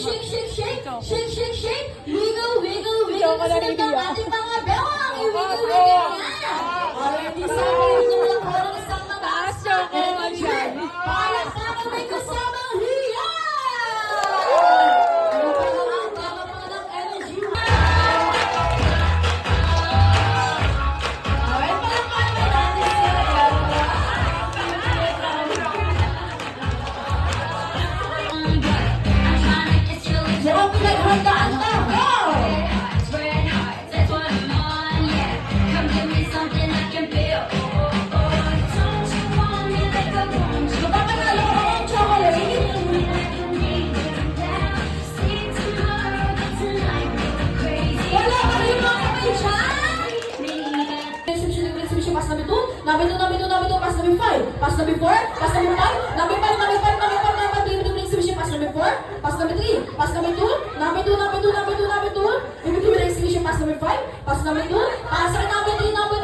shake, shake, shake. Shake, shake, shake. Wiggle, wiggle, wiggle. Kasi ganda ang ating mga bewang. I-wiggle, wiggle yan. Already sa akin, ito lang ko ng isang mataas. Palakpakan may kasamang hiya! Ano pa naman? Tama pa ng energy. Alright, palakpakan na natin sila. Mukhang pinaghandaan ka. Go! Mapapanalo ko ng chocolate. Wala ka rin mga kamay dyan. Pass number 2, number 2, number 2, number 2, pass number 5, pass number 4, pass number 5, number 5, number 5, number 5, number 5, number 5, pass number 4, pass number 3, pass number 2, number 2, number 2, number 2, number 2, number 2, pass number 5, pass number 2, pass number 3, number